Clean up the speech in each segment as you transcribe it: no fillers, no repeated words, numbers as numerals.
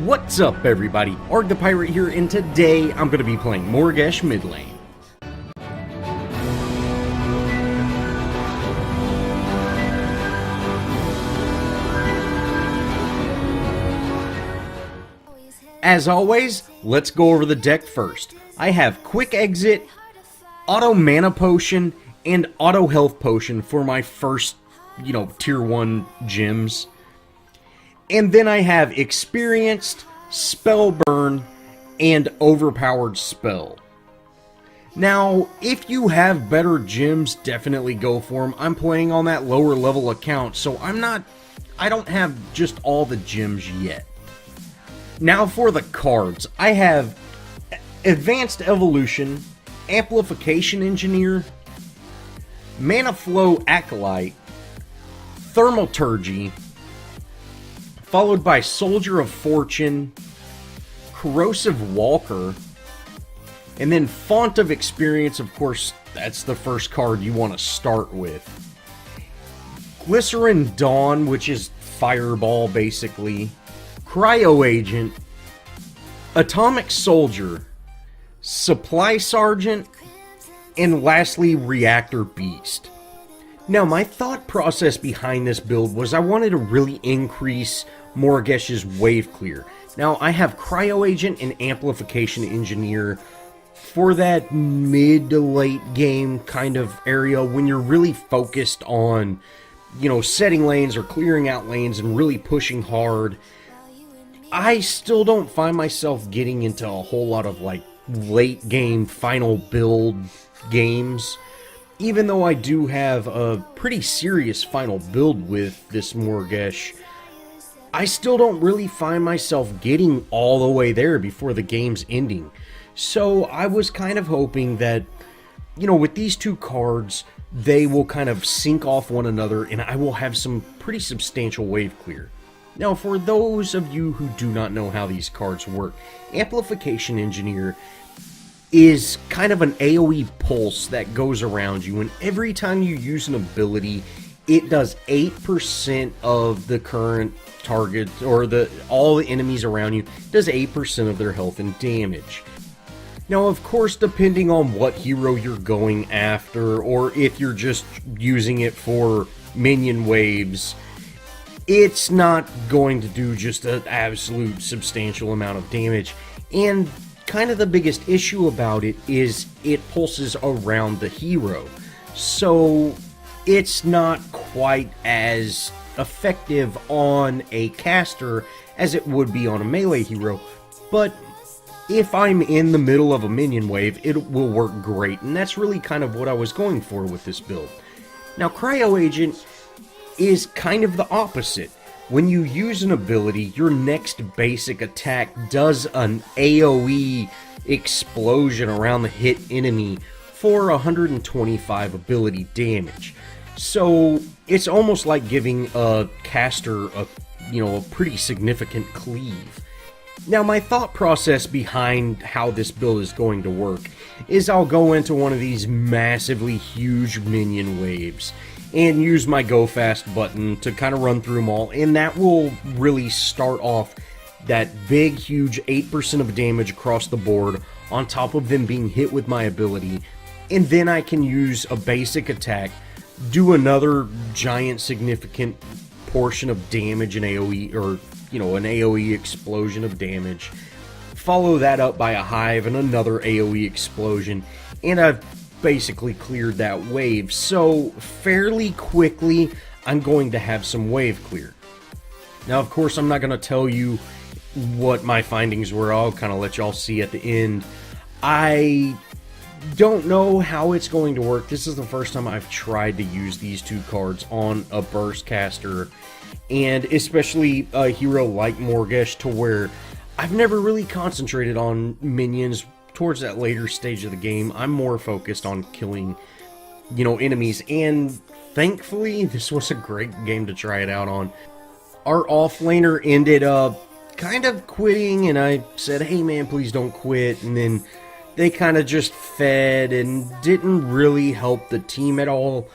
What's up everybody, Arrg the Pirate here, and today I'm going to be playing Morigesh mid lane. As always, let's go over the deck first. I have Quick Exit, Auto Mana Potion, and Auto Health Potion for my first, Tier 1 gems. And then I have Experienced, Spell Burn, and Overpowered Spell. Now, if you have better gems, definitely go for them. I'm playing on that lower level account, so I don't have just all the gems yet. Now for the cards, I have Advanced Evolution, Amplification Engineer, Mana Flow Acolyte, Thaumaturgy, followed by Soldier of Fortune, Corrosive Walker, and then Font of Experience. Of course, that's the first card you want to start with. Glycerin Dawn, which is Fireball basically, Cryo Agent, Atomic Soldier, Supply Sergeant, and lastly Reactor Beast. Now, my thought process behind this build was I wanted to really increase Morigesh's Waveclear. Now, I have Cryo Agent and Amplification Engineer for that mid to late game kind of area when you're really focused on, setting lanes or clearing out lanes and really pushing hard. I still don't find myself getting into a whole lot of late game final build games. Even though I do have a pretty serious final build with this Morigesh, I still don't really find myself getting all the way there before the game's ending. So I was kind of hoping that, with these two cards, they will kind of sync off one another and I will have some pretty substantial wave clear. Now, for those of you who do not know how these cards work, Amplification Engineer is kind of an AoE pulse that goes around you, and every time you use an ability, it does 8% of the current target, or all the enemies around you, does 8% of their health and damage. Now, of course, depending on what hero you're going after, or if you're just using it for minion waves, it's not going to do just an absolute substantial amount of damage. And kind of the biggest issue about it is it pulses around the hero. So it's not quite as effective on a caster as it would be on a melee hero. But if I'm in the middle of a minion wave, it will work great. And that's really kind of what I was going for with this build. Now, Cryo Agent is kind of the opposite. When you use an ability, your next basic attack does an AoE explosion around the hit enemy for 125 ability damage. So it's almost like giving a caster a pretty significant cleave. Now, my thought process behind how this build is going to work is I'll go into one of these massively huge minion waves and use my go fast button to kind of run through them all, and that will really start off that big huge 8% of damage across the board on top of them being hit with my ability, and then I can use a basic attack, do another giant significant portion of damage in AoE, or an AoE explosion of damage, follow that up by a hive and another AoE explosion, and I've basically cleared that wave. So fairly quickly I'm going to have some wave clear. Now, of course, I'm not going to tell you what my findings were. I'll kind of let y'all see at the end. I don't know how it's going to work. This is the first time I've tried to use these two cards on a burst caster, and especially a hero like Morigesh, to where I've never really concentrated on minions. Towards that later stage of the game, I'm more focused on killing, enemies, and thankfully, this was a great game to try it out on. Our offlaner ended up kind of quitting, and I said, hey man, please don't quit, and then they kind of just fed and didn't really help the team at all.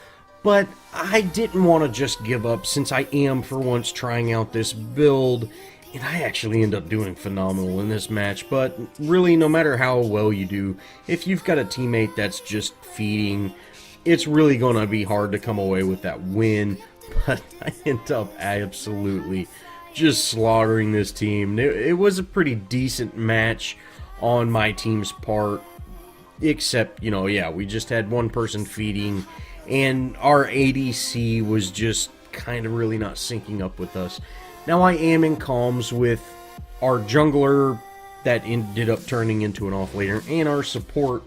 But I didn't want to just give up, since I am for once trying out this build, And I actually end up doing phenomenal in this match, but really, no matter how well you do, if you've got a teammate that's just feeding, it's really going to be hard to come away with that win. But I end up absolutely just slaughtering this team. It was a pretty decent match on my team's part, except, you know, yeah, we just had one person feeding, and our ADC was just kind of really not syncing up with us. Now, I am in comms with our jungler that ended up turning into an offlaner and our support,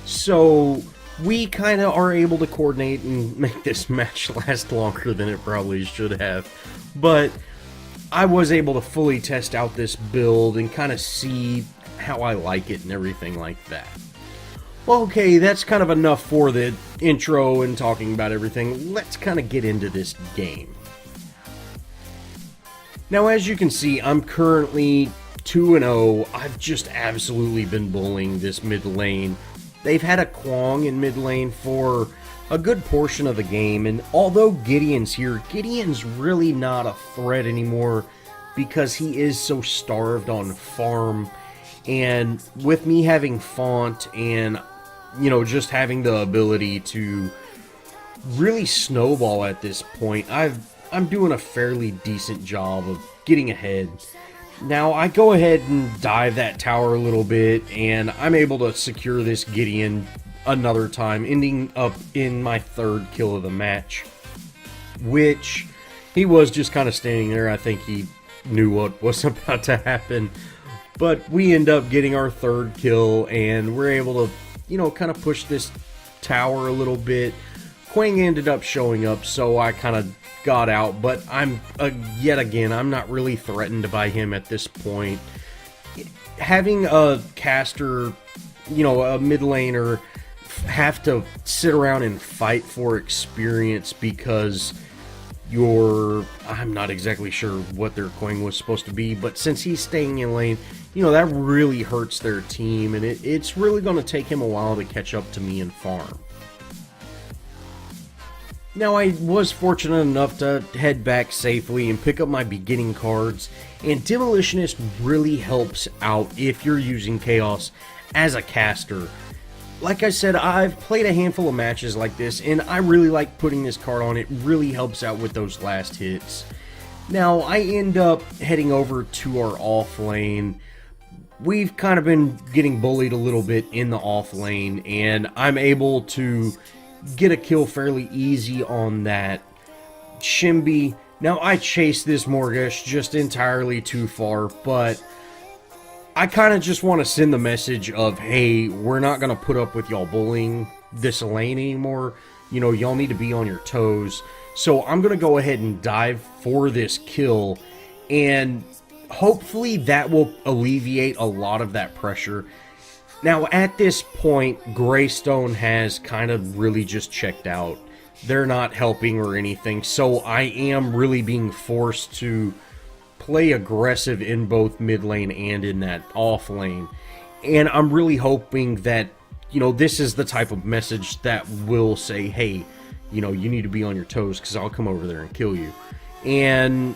so we kind of are able to coordinate and make this match last longer than it probably should have. But I was able to fully test out this build and kind of see how I like it and everything like that. Well, okay, that's kind of enough for the intro and talking about everything. Let's kind of get into this game. Now, as you can see, I'm currently 2-0. I've just absolutely been bullying this mid lane. They've had a Kwong in mid lane for a good portion of the game, and although Gideon's here, Gideon's really not a threat anymore because he is so starved on farm. And with me having Font and, you know, just having the ability to really snowball at this point, I'm doing a fairly decent job of getting ahead. Now, I go ahead and dive that tower a little bit, and I'm able to secure this Gideon another time, ending up in my third kill of the match, which he was just kind of standing there. I think he knew what was about to happen, but we end up getting our third kill, and we're able to, you know, kind of push this tower a little bit. Quang ended up showing up, so I kind of got out, but I'm, yet again, I'm not really threatened by him at this point. Having a caster, you know, a mid laner, have to sit around and fight for experience because I'm not exactly sure what their Quang was supposed to be, but since he's staying in lane, you know, that really hurts their team, and it's really going to take him a while to catch up to me and farm. Now, I was fortunate enough to head back safely and pick up my beginning cards, and Demolitionist really helps out if you're using Chaos as a caster. Like I said, I've played a handful of matches like this, and I really like putting this card on. It really helps out with those last hits. Now, I end up heading over to our off lane. We've kind of been getting bullied a little bit in the off lane, and I'm able to get a kill fairly easy on that Shimby. Now, I chased this Morigesh just entirely too far, but I kind of just want to send the message of, hey, we're not going to put up with y'all bullying this lane anymore. You know, y'all need to be on your toes. So I'm going to go ahead and dive for this kill, and hopefully that will alleviate a lot of that pressure. Now, at this point, Greystone has kind of really just checked out. They're not helping or anything, so I am really being forced to play aggressive in both mid lane and in that off lane. And I'm really hoping that, you know, this is the type of message that will say, hey, you know, you need to be on your toes because I'll come over there and kill you. And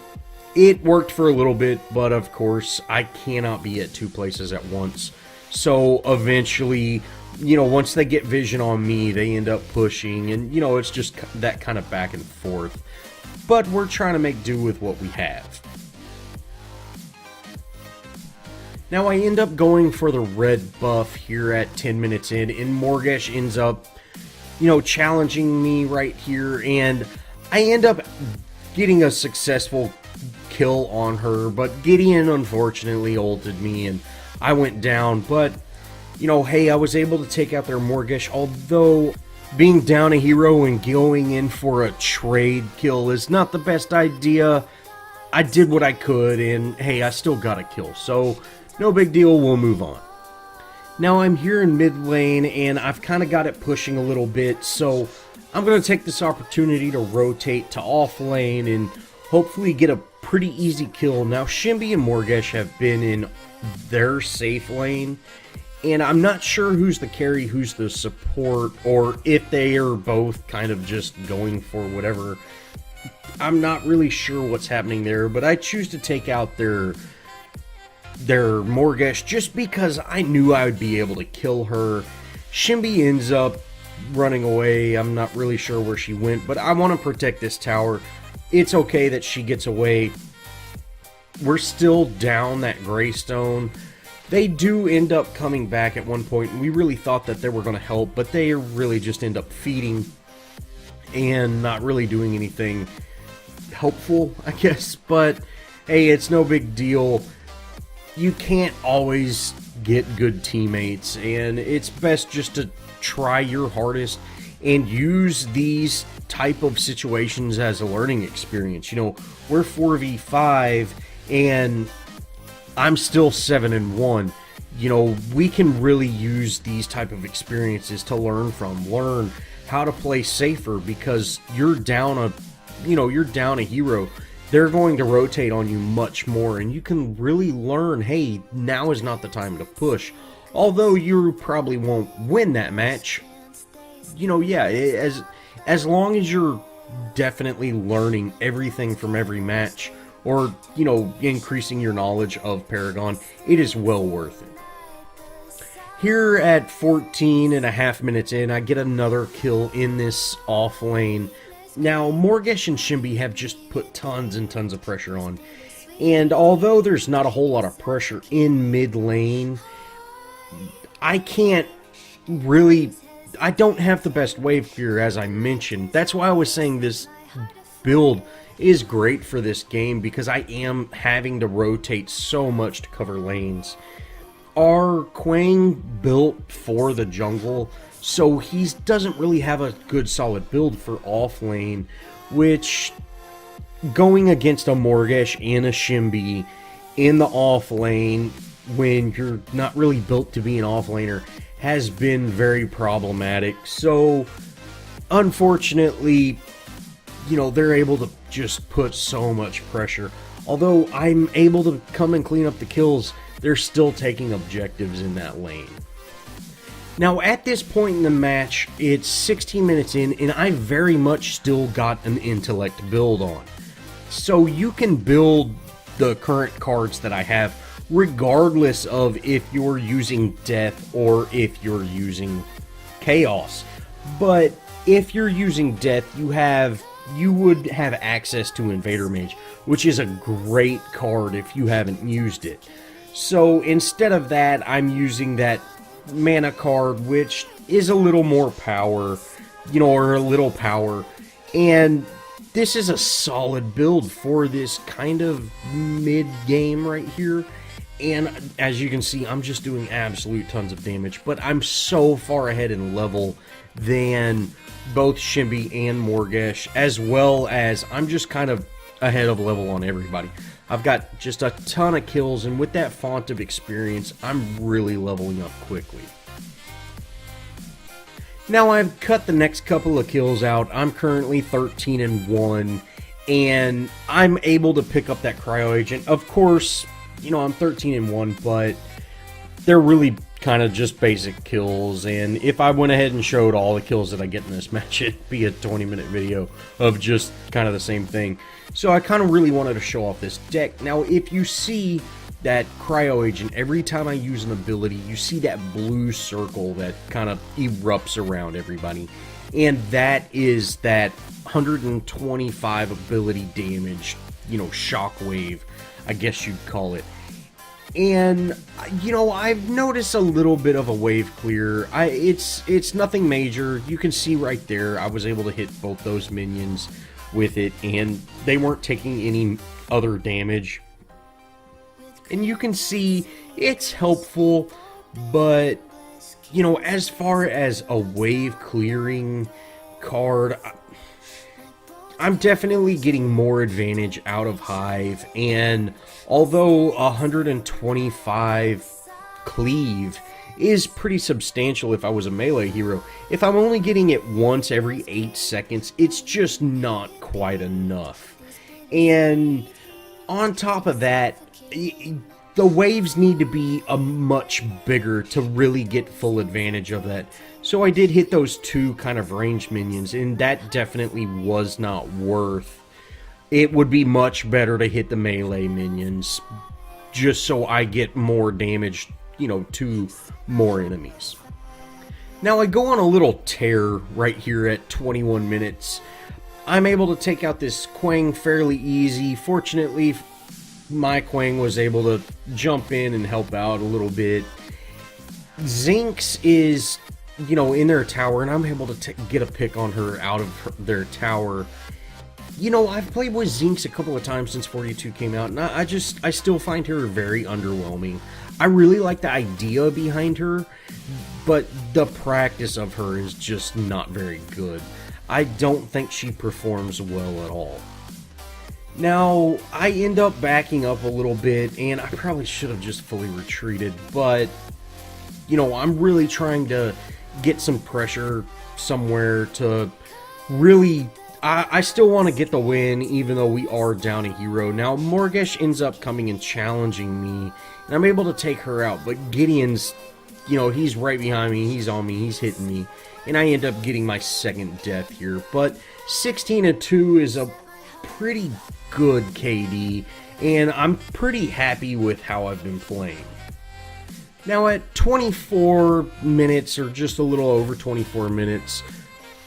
it worked for a little bit, but of course, I cannot be at two places at once. So eventually, you know, once they get vision on me, they end up pushing, and, you know, it's just that kind of back and forth. But we're trying to make do with what we have. Now, I end up going for the red buff here at 10 minutes in, and Morigesh ends up, you know, challenging me right here, and I end up getting a successful kill on her, but Gideon unfortunately ulted me, and I went down. But, you know, hey, I was able to take out their Morigesh, although being down a hero and going in for a trade kill is not the best idea. I did what I could, and hey, I still got a kill, so no big deal, we'll move on. Now, I'm here in mid lane, and I've kind of got it pushing a little bit, so I'm going to take this opportunity to rotate to off lane and hopefully get a pretty easy kill. Now, Shimby and Morigesh have been in their safe lane, and I'm not sure who's the carry, who's the support, or if they are both kind of just going for whatever I'm not really sure what's happening there, but I choose to take out their Morigesh just because I knew I would be able to kill her. Shinbi ends up running away. I'm not really sure where she went, but I want to protect this tower. It's okay that she gets away. We're still down that Greystone. They do end up coming back at one point, and we really thought that they were going to help, but they really just end up feeding and not really doing anything helpful, I guess. But hey, it's no big deal. You can't always get good teammates, and it's best just to try your hardest and use these type of situations as a learning experience. You know, we're 4v5 and I'm still 7-1. You know, we can really use these type of experiences to learn how to play safer, because you're down a hero. They're going to rotate on you much more, and you can really learn, hey, now is not the time to push. Although you probably won't win that match, you know, yeah, as long as you're definitely learning everything from every match, or, you know, increasing your knowledge of Paragon, it is well worth it. Here at 14.5 minutes in, I get another kill in this off lane. Now, Morigesh and Shinbi have just put tons and tons of pressure on, and although there's not a whole lot of pressure in mid lane, I don't have the best Waveclear, as I mentioned. That's why I was saying this build is great for this game, because I am having to rotate so much to cover lanes. Our Quang built for the jungle, so he doesn't really have a good solid build for off lane, which going against a Morigesh and a Shinbi in the off lane when you're not really built to be an off laner has been very problematic. So unfortunately, you know, they're able to just put so much pressure. Although I'm able to come and clean up the kills, they're still taking objectives in that lane. Now, at this point in the match, it's 16 minutes in, and I very much still got an intellect build on. So you can build the current cards that I have, regardless of if you're using Death or if you're using Chaos. But if you're using Death, you would have access to Invader Mage, which is a great card if you haven't used it. So instead of that, I'm using that mana card, which is a little more power, you know, or a little power. And this is a solid build for this kind of mid-game right here. And as you can see, I'm just doing absolute tons of damage, but I'm so far ahead in level than both Shinbi and Morigesh, as well as I'm just kind of ahead of level on everybody. I've got just a ton of kills, and with that font of experience, I'm really leveling up quickly. Now I've cut the next couple of kills out. I'm currently 13-1, and I'm able to pick up that Cryo Agent. Of course, you know, I'm 13-1, but they're really kind of just basic kills, and if I went ahead and showed all the kills that I get in this match, it'd be a 20-minute video of just kind of the same thing. So I kind of really wanted to show off this deck. Now, if you see that Cryo Agent, every time I use an ability, you see that blue circle that kind of erupts around everybody, and that is that 125 ability damage, you know, shockwave, I guess you'd call it. And, you know, I've noticed a little bit of a wave clear. It's nothing major. You can see right there, I was able to hit both those minions with it, and they weren't taking any other damage. And you can see it's helpful, but, you know, as far as a wave clearing card, I'm definitely getting more advantage out of Hive, and although 125 cleave is pretty substantial if I was a melee hero, if I'm only getting it once every 8 seconds, it's just not quite enough. And on top of that, the waves need to be a much bigger to really get full advantage of that. So I did hit those two kind of ranged minions, and that definitely was not worth it would be much better to hit the melee minions, just so I get more damage, you know, to more enemies. Now I go on a little tear right here at 21 minutes. I'm able to take out this Quang fairly easy. Fortunately, my Quang was able to jump in and help out a little bit. Zinx is, you know, in their tower, and I'm able to get a pick on her out of their tower. You know, I've played with Zinx a couple of times since 42 came out, and I still find her very underwhelming. I really like the idea behind her, but the practice of her is just not very good. I don't think she performs well at all. Now, I end up backing up a little bit, and I probably should have just fully retreated, but, you know, I'm really trying to get some pressure somewhere to really... I still want to get the win, even though we are down a hero. Now, Morigesh ends up coming and challenging me, and I'm able to take her out, but Gideon's, you know, he's right behind me, he's on me, he's hitting me, and I end up getting my second death here. But 16-2 is a pretty good KD, and I'm pretty happy with how I've been playing. Now, at 24 minutes, or just a little over 24 minutes,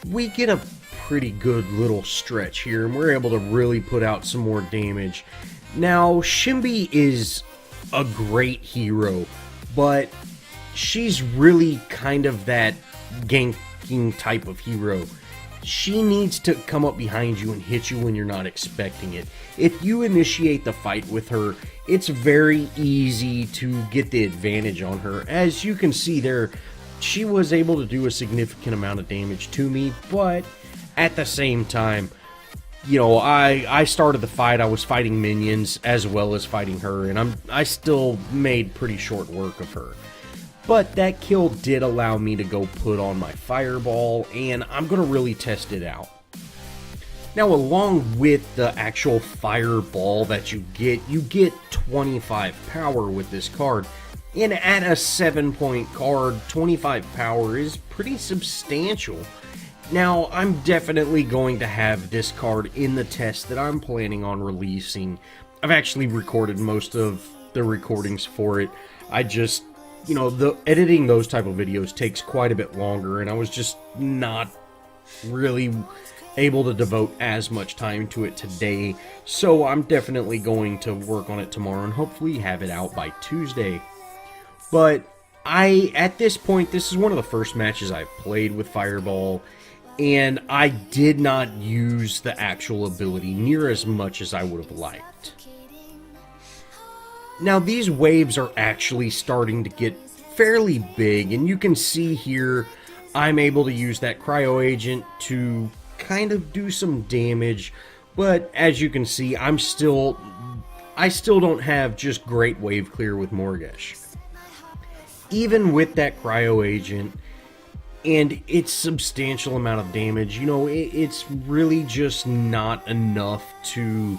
we get a pretty good little stretch here, and we're able to really put out some more damage. Now, Shimbi is a great hero, but she's really kind of that ganking type of hero. She needs to come up behind you and hit you when you're not expecting it. If you initiate the fight with her, it's very easy to get the advantage on her. As you can see there, she was able to do a significant amount of damage to me, but at the same time, you know, I started the fight, I was fighting minions as well as fighting her, and I still made pretty short work of her. But that kill did allow me to go put on my fireball, and I'm going to really test it out. Now, along with the actual fireball that you get 25 power with this card. And at a 7-point card, 25 power is pretty substantial. Now, I'm definitely going to have this card in the test that I'm planning on releasing. I've actually recorded most of the recordings for it. I just, you know, editing those type of videos takes quite a bit longer, and I was just not really able to devote as much time to it today. So I'm definitely going to work on it tomorrow and hopefully have it out by Tuesday. But at this point, this is one of the first matches I've played with Fireball, and I did not use the actual ability near as much as I would have liked. Now, these waves are actually starting to get fairly big, and you can see here I'm able to use that cryo agent to kind of do some damage, but as you can see, I still don't have just great Waveclear with Morigesh. Even with that cryo agent and its substantial amount of damage, you know, it's really just not enough to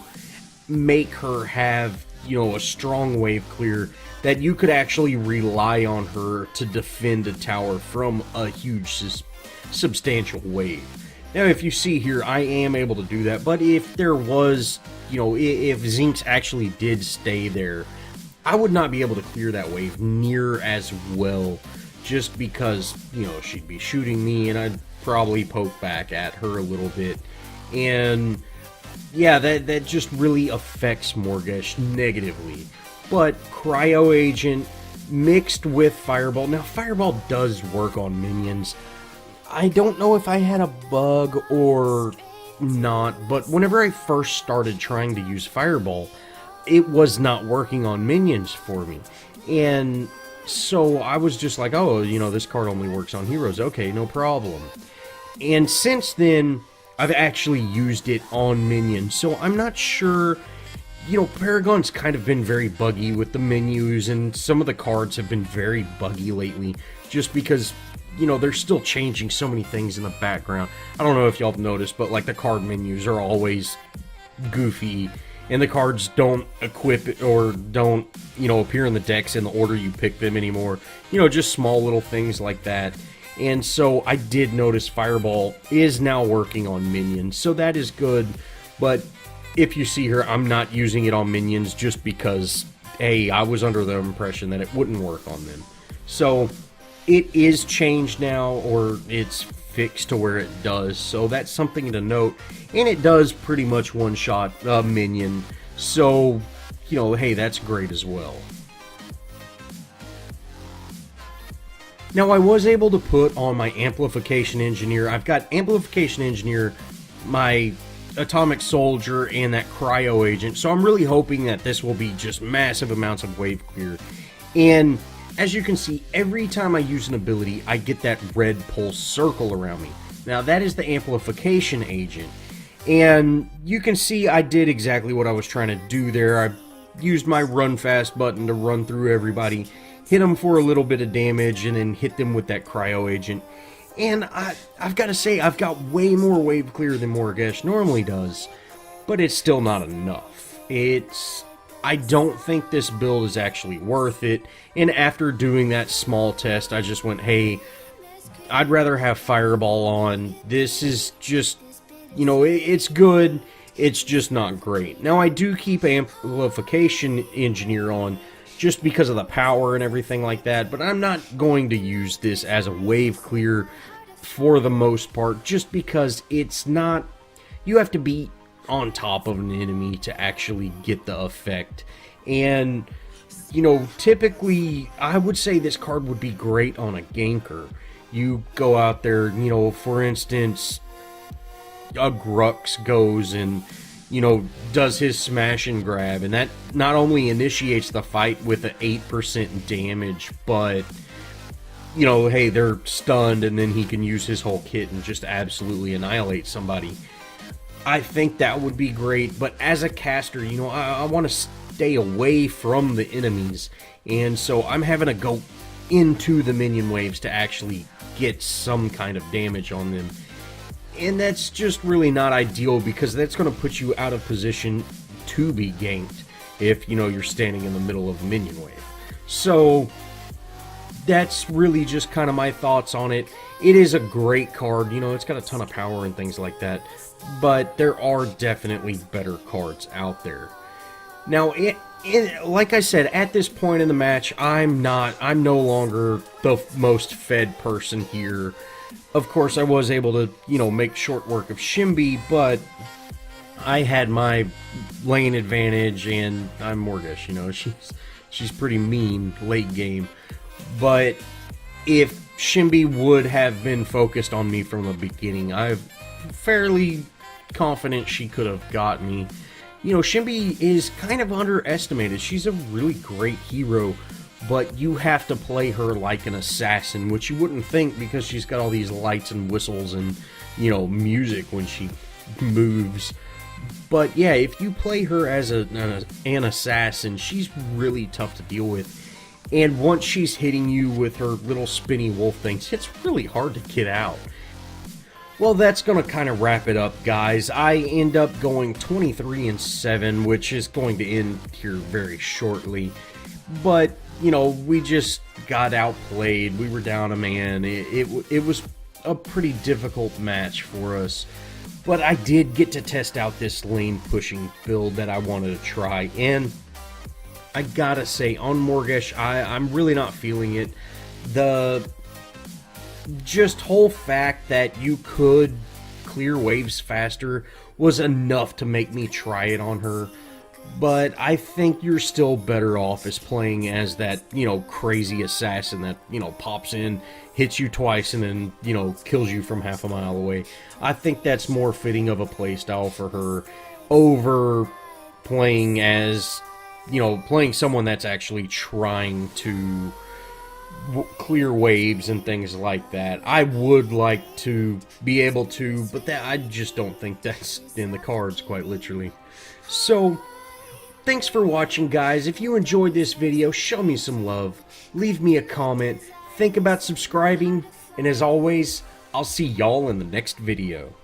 make her have, you know, a strong Waveclear that you could actually rely on her to defend a tower from a huge substantial wave. Now, if you see here, I am able to do that, but if there was, you know, if Zinx actually did stay there, I would not be able to clear that wave near as well, just because, you know, she'd be shooting me, and I'd probably poke back at her a little bit, and yeah, that just really affects Morigesh negatively. But Cryo Agent mixed with Fireball, now Fireball does work on minions. I don't know if I had a bug or not, but whenever I first started trying to use Fireball, it was not working on minions for me. And so I was just like, oh, you know, this card only works on heroes. Okay, no problem. And since then, I've actually used it on minions. So I'm not sure, you know, Paragon's kind of been very buggy with the menus, and some of the cards have been very buggy lately, just because, you know, they're still changing so many things in the background. I don't know if y'all have noticed, but like the card menus are always goofy, and the cards don't equip or don't, you know, appear in the decks in the order you pick them anymore. You know, just small little things like that. And so I did notice Fireball is now working on minions, so that is good, but if you see her, I'm not using it on minions just because, hey, I was under the impression that it wouldn't work on them. So it is changed now, or it's fixed to where it does, so that's something to note. And it does pretty much one-shot a minion, so, you know, hey, that's great as well. Now, I was able to put on my Amplification Engineer. I've got Amplification Engineer, my Atomic Soldier, and that Cryo Agent, so I'm really hoping that this will be just massive amounts of Waveclear. And as you can see, every time I use an ability, I get that red pulse circle around me. Now, that is the Amplification Agent. And you can see I did exactly what I was trying to do there. I used my run fast button to run through everybody, hit them for a little bit of damage, and then hit them with that Cryo Agent. And I've got to say, I've got way more Waveclear than Morigesh normally does, but it's still not enough. I don't think this build is actually worth it, and after doing that small test, I just went, hey, I'd rather have Fireball on. This is just, you know, it's good, it's just not great. Now, I do keep Amplification Engineer on just because of the power and everything like that, but I'm not going to use this as a Waveclear for the most part, just because it's not, you have to be on top of an enemy to actually get the effect. And, you know, typically, I would say this card would be great on a ganker. You go out there, you know, for instance, a Grux goes and, you know, does his smash and grab, and that not only initiates the fight with an 8% damage, but, you know, hey, they're stunned, and then he can use his whole kit and just absolutely annihilate somebody. I think that would be great, but as a caster, you know, I want to stay away from the enemies, and so I'm having to go into the minion waves to actually get some kind of damage on them. And that's just really not ideal, because that's going to put you out of position to be ganked if, you know, you're standing in the middle of a minion wave. So that's really just kind of my thoughts on it. It is a great card, you know, it's got a ton of power and things like that, but there are definitely better cards out there. Now, like I said, at this point in the match, I'm no longer the most fed person here. Of course, I was able to, you know, make short work of Shimby, but I had my lane advantage, and I'm Morigesh, you know, she's pretty mean late game. But if Shimby would have been focused on me from the beginning, I'm fairly confident she could have got me. You know, Shimby is kind of underestimated. She's a really great hero, but you have to play her like an assassin, which you wouldn't think, because she's got all these lights and whistles and, you know, music when she moves. But yeah, if you play her as an assassin, she's really tough to deal with. And once she's hitting you with her little spinny wolf things, it's really hard to get out. Well, that's going to kind of wrap it up, guys. I end up going 23-7, which is going to end here very shortly. But, you know, we just got outplayed. We were down a man. It was a pretty difficult match for us. But I did get to test out this lane pushing build that I wanted to try. And I gotta say, on Morigesh, I'm really not feeling it. The just whole fact that you could clear waves faster was enough to make me try it on her. But I think you're still better off as playing as that, you know, crazy assassin that, you know, pops in, hits you twice, and then, you know, kills you from half a mile away. I think that's more fitting of a playstyle for her over playing as, you know, playing someone that's actually trying to clear waves and things like that. I would like to be able to, but that I just don't think that's in the cards, quite literally. So, thanks for watching, guys. If you enjoyed this video, show me some love. Leave me a comment. Think about subscribing. And as always, I'll see y'all in the next video.